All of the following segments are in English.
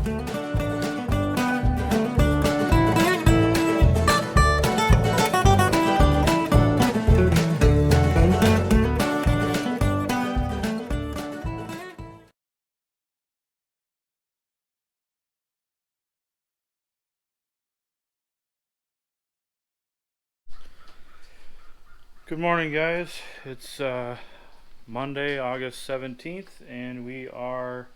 Good morning, guys. It's Monday, August 17th, and we are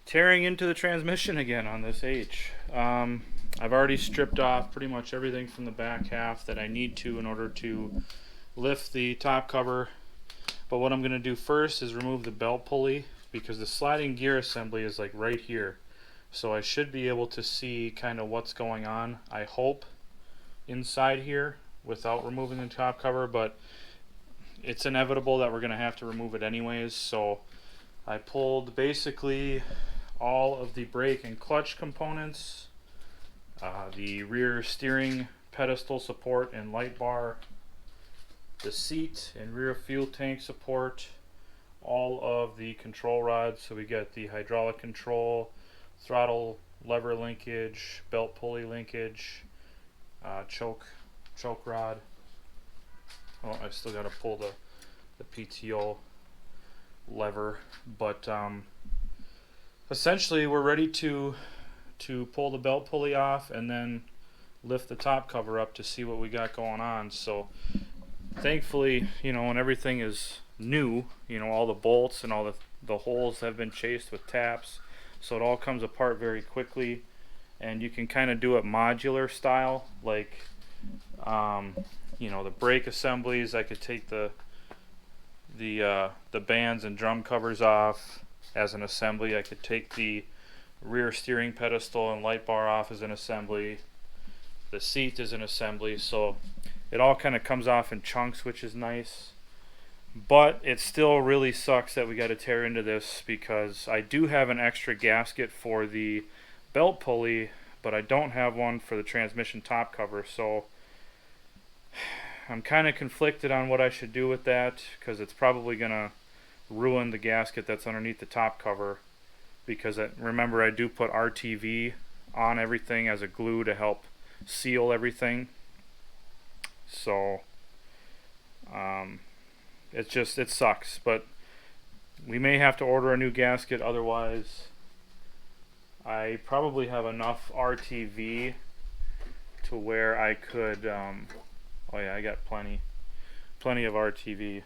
tearing into the transmission again on this H. I've already stripped off pretty much everything from the back half that I need to in order to lift the top cover. But what I'm going to do first is remove the belt pulley, because the sliding gear assembly is like right here. So I should be able to see kind of what's going on, I hope, inside here without removing the top cover, but it's inevitable that we're going to have to remove it anyways. So I pulled basically all of the brake and clutch components, the rear steering pedestal support and light bar, the seat and rear fuel tank support, all of the control rods. So we got the hydraulic control, throttle lever linkage, belt pulley linkage, choke rod. Oh, I still got to pull the PTO lever, but essentially we're ready to pull the belt pulley off and then lift the top cover up to see what we got going on. So thankfully, when everything is new, all the bolts and all the holes have been chased with taps, so it all comes apart very quickly, and you can kind of do it modular style, like the brake assemblies. I could take the bands and drum covers off as an assembly. I could take the rear steering pedestal and light bar off as an assembly. The seat is an assembly, so it all kind of comes off in chunks, which is nice. But it still really sucks that we got to tear into this, because I do have an extra gasket for the belt pulley, but I don't have one for the transmission top cover. So I'm kind of conflicted on what I should do with that, because it's probably going to ruin the gasket that's underneath the top cover, because remember, I do put RTV on everything as a glue to help seal everything. So it sucks, but we may have to order a new gasket. Otherwise, I probably have enough RTV to where I could oh yeah, I got plenty of RTV,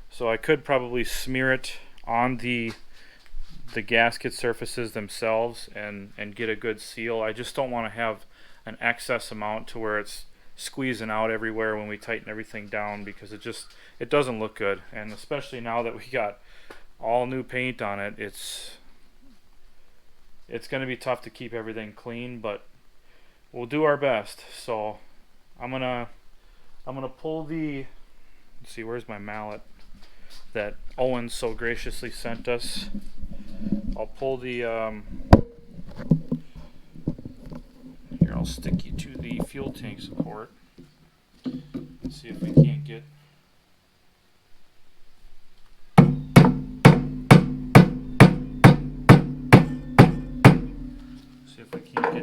so I could probably smear it on the gasket surfaces themselves and get a good seal. I just don't want to have an excess amount to where it's squeezing out everywhere when we tighten everything down, because it doesn't look good. And especially now that we got all new paint on it, it's going to be tough to keep everything clean, but we'll do our best. So I'm gonna pull let's see, where's my mallet that Owen so graciously sent us. I'll pull the here, I'll stick you to the fuel tank support. Let's see if we can't get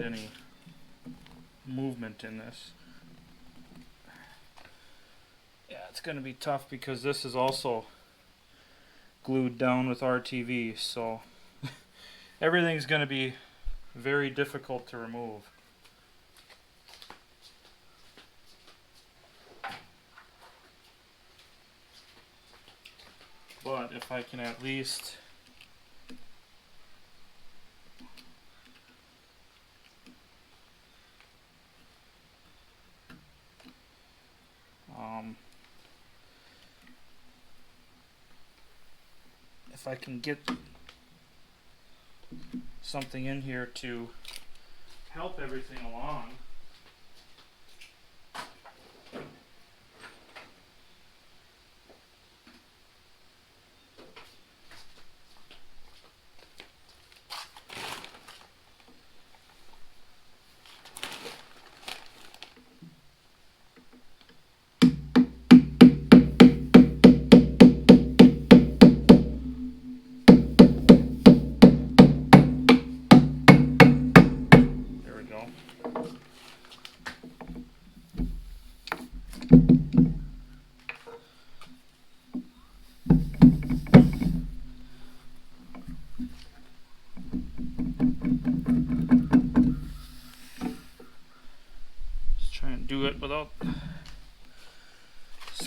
any movement in this. Yeah, it's going to be tough, because this is also glued down with RTV, so everything's going to be very difficult to remove. But if I can at least if I can get something in here to help everything along.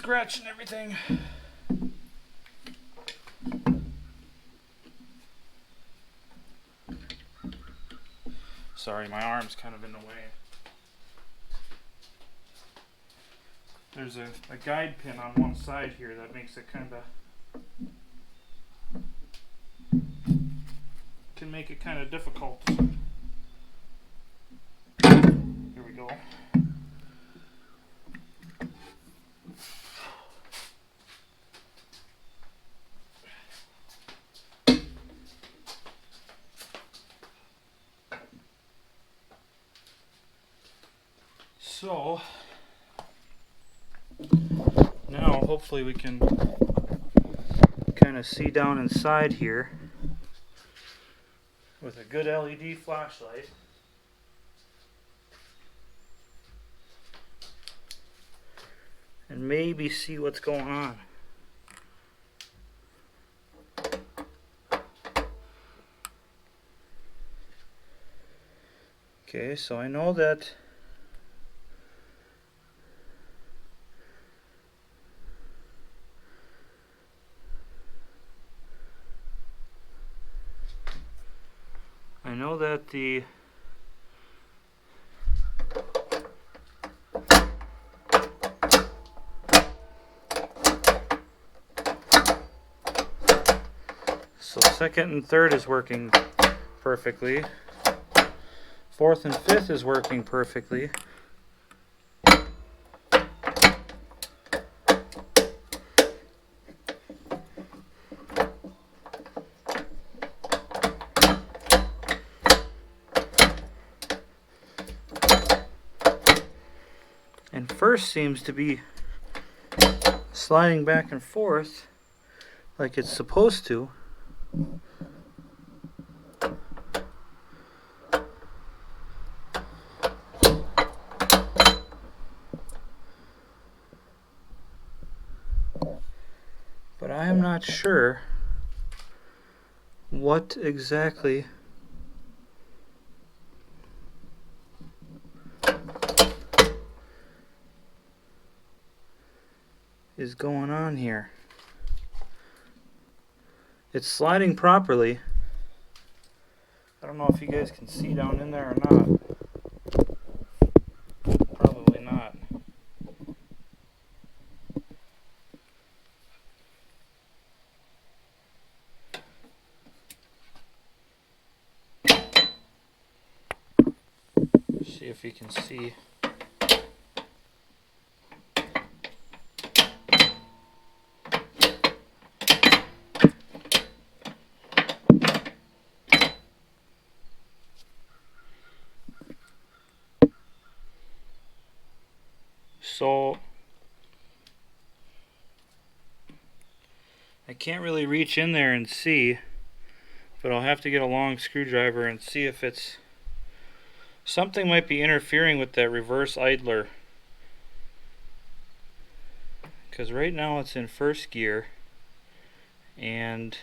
scratching everything. Sorry, my arm's kind of in the way. There's a guide pin on one side here that makes it can make it kind of difficult. Here we go. So now hopefully we can kind of see down inside here with a good LED flashlight. And maybe see what's going on. Okay, so I know that the second and third is working perfectly. Fourth and fifth is working perfectly. And first seems to be sliding back and forth like it's supposed to. But I am not sure what exactly is going on here. It's sliding properly. I don't know if you guys can see down in there or not. Probably not. See if you can see. So I can't really reach in there and see, but I'll have to get a long screwdriver and see if it's something might be interfering with that reverse idler, because right now it's in first gear and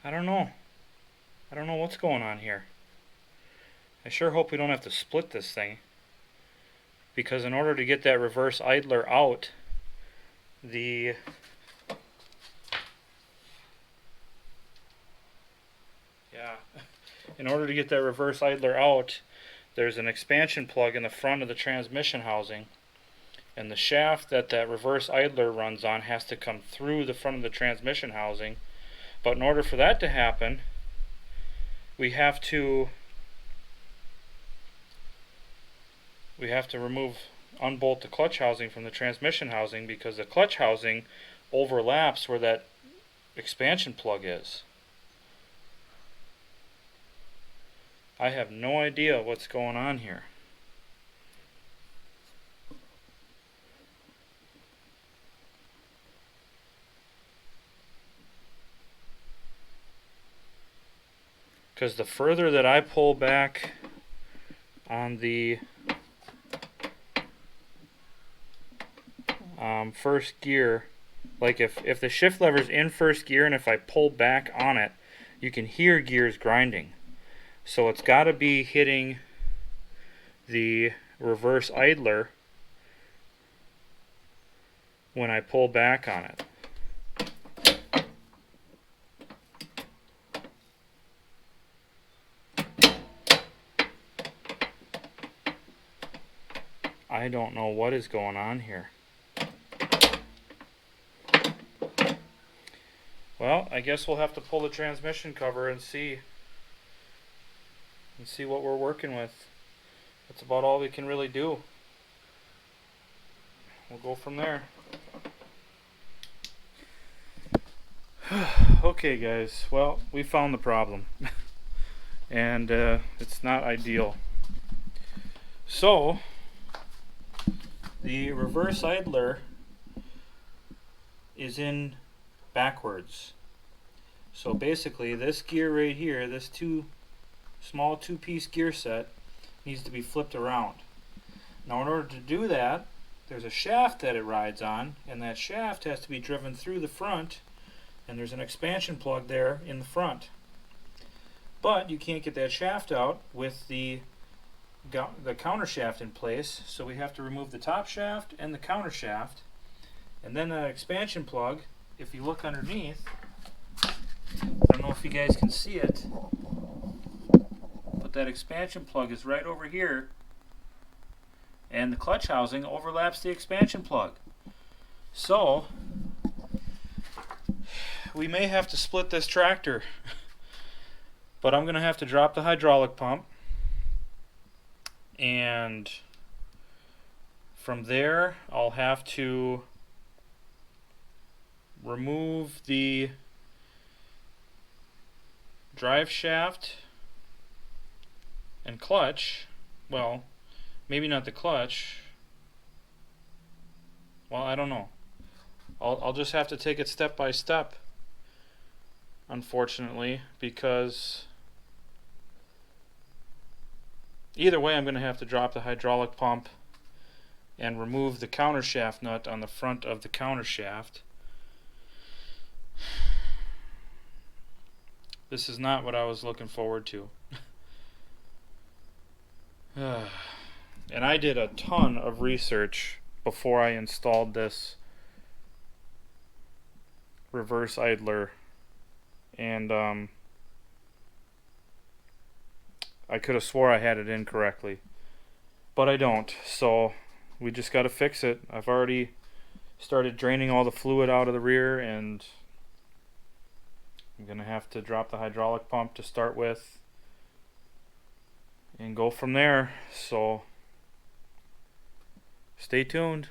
I don't know what's going on here. I sure hope we don't have to split this thing, because in order to get that reverse idler out, in order to get that reverse idler out, there's an expansion plug in the front of the transmission housing, and the shaft that reverse idler runs on has to come through the front of the transmission housing. But in order for that to happen, we have to unbolt the clutch housing from the transmission housing, because the clutch housing overlaps where that expansion plug is. I have no idea what's going on here. Because the further that I pull back on the first gear, like if the shift lever's in first gear and if I pull back on it, you can hear gears grinding. So it's got to be hitting the reverse idler when I pull back on it. I don't know what is going on here. Well, I guess we'll have to pull the transmission cover and see what we're working with. That's about all we can really do. We'll go from there. Okay guys, well, we found the problem. And it's not ideal. So the reverse idler is in backwards. So basically this gear right here, this small two-piece gear set, needs to be flipped around. Now in order to do that, there's a shaft that it rides on, and that shaft has to be driven through the front, and there's an expansion plug there in the front. But you can't get that shaft out with the counter shaft in place, so we have to remove the top shaft and the counter shaft, and then that expansion plug, if you look underneath, I don't know if you guys can see it, but that expansion plug is right over here, and the clutch housing overlaps the expansion plug. So we may have to split this tractor, but I'm going to have to drop the hydraulic pump, and from there I'll have to remove the drive shaft and clutch. Well, maybe not the clutch. Well, I don't know. I'll just have to take it step by step, unfortunately, because either way I'm going to have to drop the hydraulic pump and remove the counter shaft nut on the front of the counter shaft. This is not what I was looking forward to. And I did a ton of research before I installed this reverse idler, and I could have swore I had it in correctly, but I don't, so we just got to fix it. I've already started draining all the fluid out of the rear, and I'm gonna have to drop the hydraulic pump to start with and go from there. So stay tuned.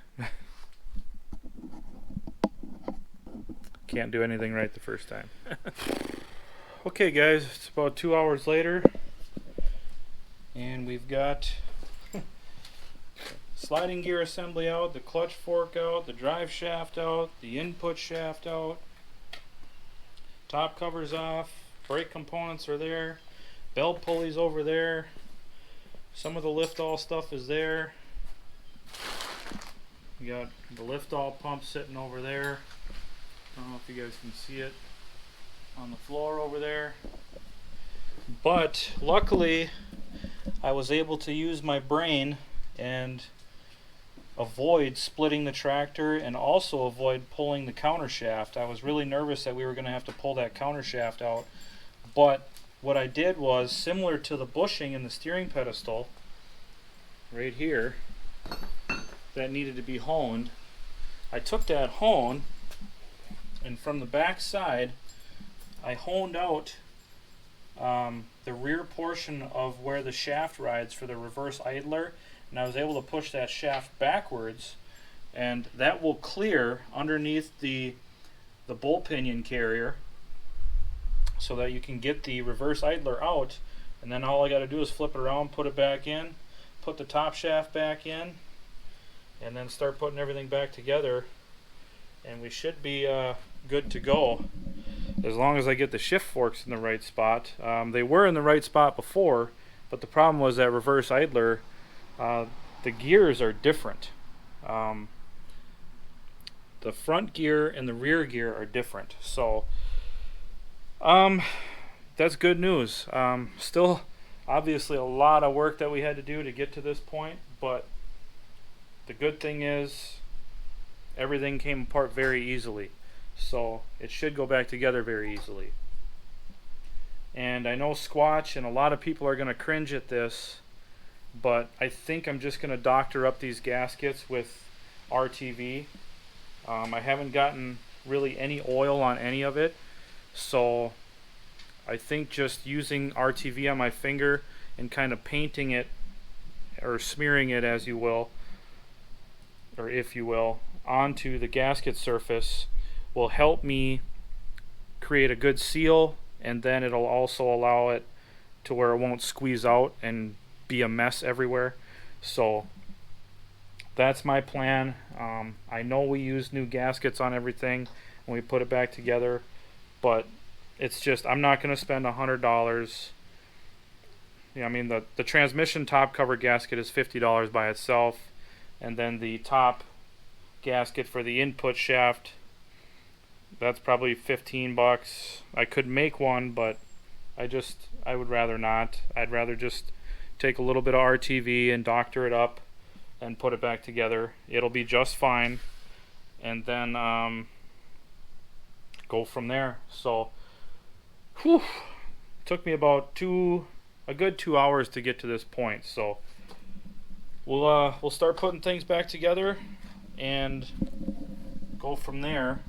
Can't do anything right the first time. Okay guys, it's about 2 hours later, and we've got sliding gear assembly out, the clutch fork out, the drive shaft out, the input shaft out, top covers off, brake components are there, belt pulleys over there, some of the lift all stuff is there. We got the lift all pump sitting over there. I don't know if you guys can see it on the floor over there, but luckily I was able to use my brain and avoid splitting the tractor and also avoid pulling the counter shaft. I was really nervous that we were going to have to pull that counter shaft out, but what I did was, similar to the bushing in the steering pedestal right here that needed to be honed, I took that hone, and from the back side I honed out the rear portion of where the shaft rides for the reverse idler, and I was able to push that shaft backwards, and that will clear underneath the bolt pinion carrier so that you can get the reverse idler out, and then all I got to do is flip it around, put it back in, put the top shaft back in, and then start putting everything back together, and we should be good to go, as long as I get the shift forks in the right spot. They were in the right spot before, but the problem was that reverse idler, the gears are different. The front gear and the rear gear are different, so that's good news. Still obviously a lot of work that we had to do to get to this point, but the good thing is everything came apart very easily, so it should go back together very easily. And I know Squatch and a lot of people are going to cringe at this, but I think I'm just going to doctor up these gaskets with RTV. I haven't gotten really any oil on any of it, so I think just using RTV on my finger and kind of painting it or smearing it, as you will, or if you will, onto the gasket surface will help me create a good seal, and then it'll also allow it to where it won't squeeze out and be a mess everywhere. So that's my plan. I know we use new gaskets on everything when we put it back together, but it's just, I'm not going to spend $100. You know, I mean, the transmission top cover gasket is $50 by itself, and then the top gasket for the input shaft, that's probably $15. I could make one, but I would rather not. I'd rather just take a little bit of RTV and doctor it up and put it back together. It'll be just fine, and then go from there. So whew, took me about a good 2 hours to get to this point. So we'll start putting things back together and go from there.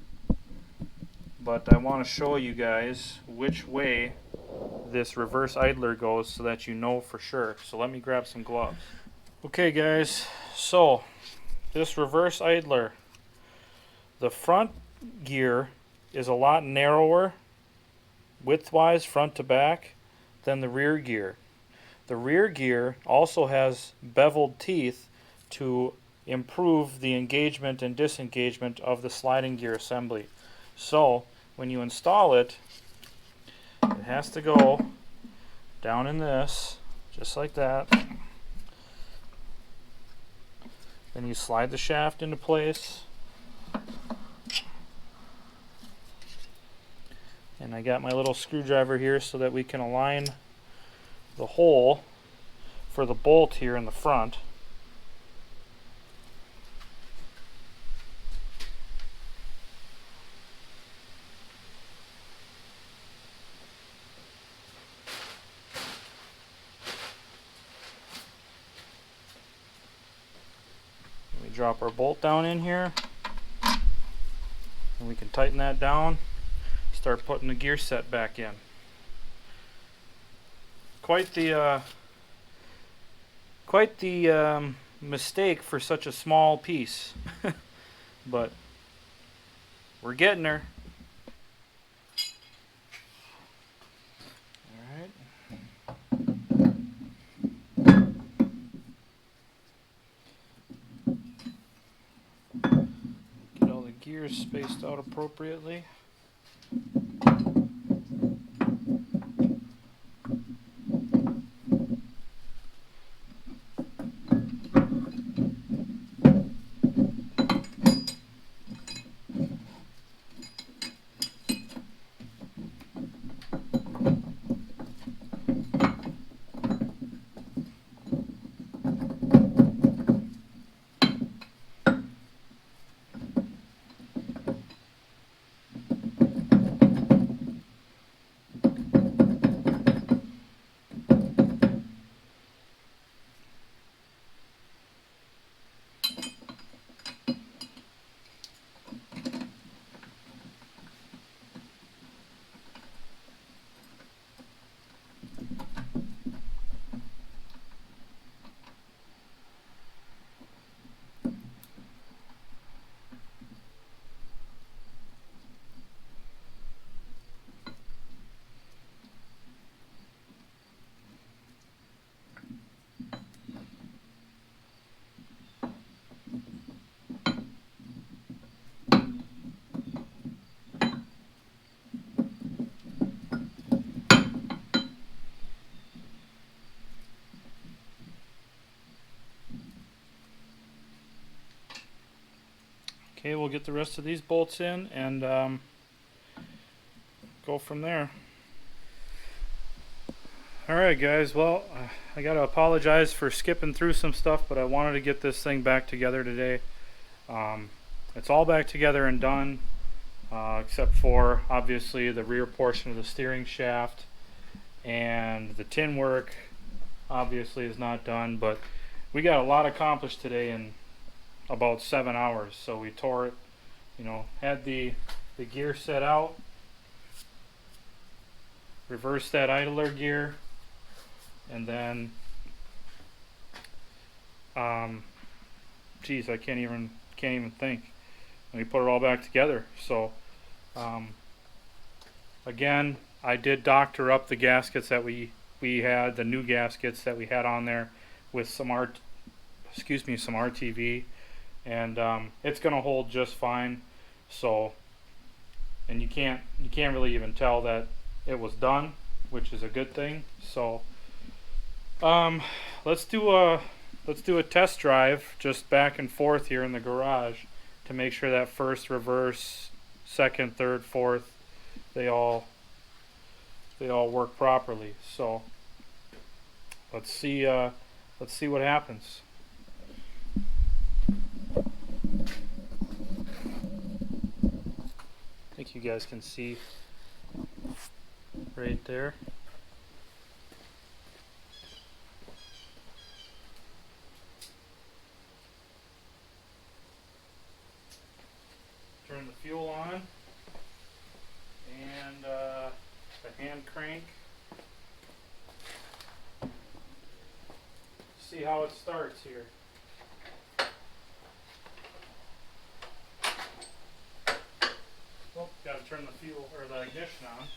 But I want to show you guys which way this reverse idler goes so that you know for sure. So let me grab some gloves. Okay guys, so this reverse idler, the front gear is a lot narrower width-wise front to back than the rear gear. The rear gear also has beveled teeth to improve the engagement and disengagement of the sliding gear assembly. So when you install it, it has to go down in this, just like that. Then you slide the shaft into place. And I got my little screwdriver here so that we can align the hole for the bolt here in the front. We drop our bolt down in here, and we can tighten that down, start putting the gear set back in. Quite the mistake for such a small piece, but we're getting there. Get all the gears spaced out appropriately. Okay, we'll get the rest of these bolts in and go from there. Alright guys, well, I gotta apologize for skipping through some stuff, but I wanted to get this thing back together today. It's all back together and done, except for obviously the rear portion of the steering shaft, and the tin work obviously is not done, but we got a lot accomplished today in about 7 hours. So we tore it, you know, had the gear set out, reversed that idler gear, and then geez, I can't even think. And we put it all back together. So again, I did doctor up the gaskets that we had, the new gaskets that we had on there, with some RTV, and it's gonna hold just fine. So, and you can't really even tell that it was done, which is a good thing. So let's do a test drive just back and forth here in the garage to make sure that first, reverse, second, third, fourth, they all work properly. So let's see what happens. I think you guys can see right there. Turn the fuel on, and the hand crank. See how it starts here. Oh, gotta turn the fuel or the ignition on.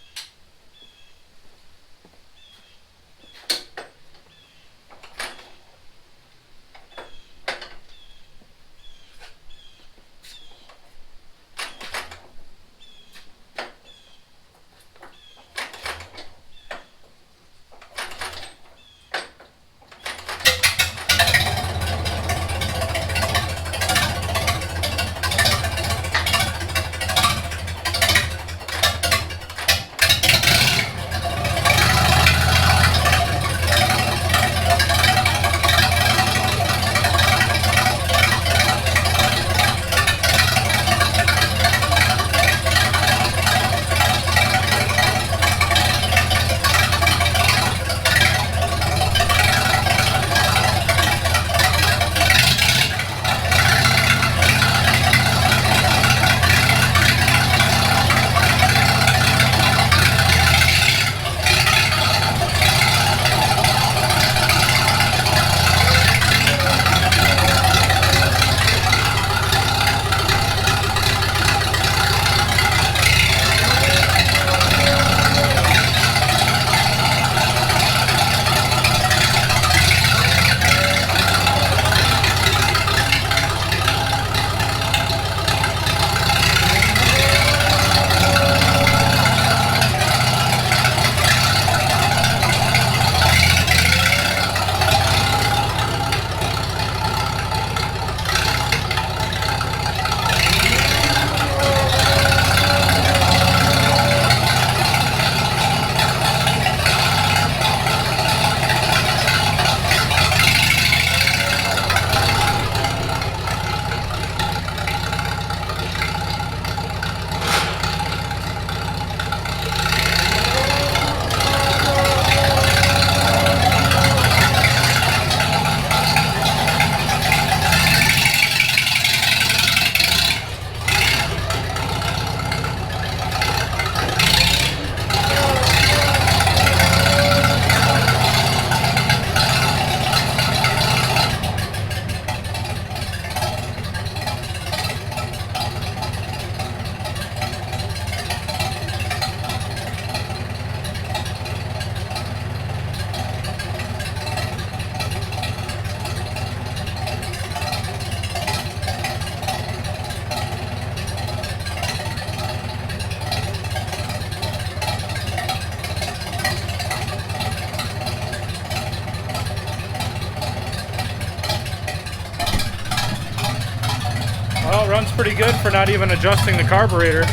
Well, it runs pretty good for not even adjusting the carburetor.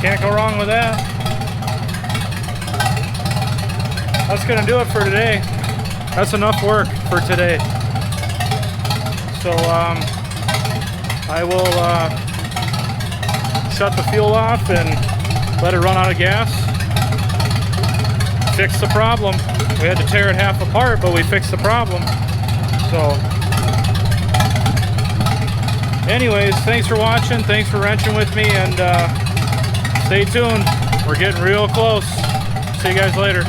Can't go wrong with that. That's gonna do it for today. That's enough work for today. So I will shut the fuel off and let it run out of gas. Fix the problem. We had to tear it half apart, but we fixed the problem. So anyways, thanks for watching. Thanks for wrenching with me, and stay tuned. We're getting real close. See you guys later.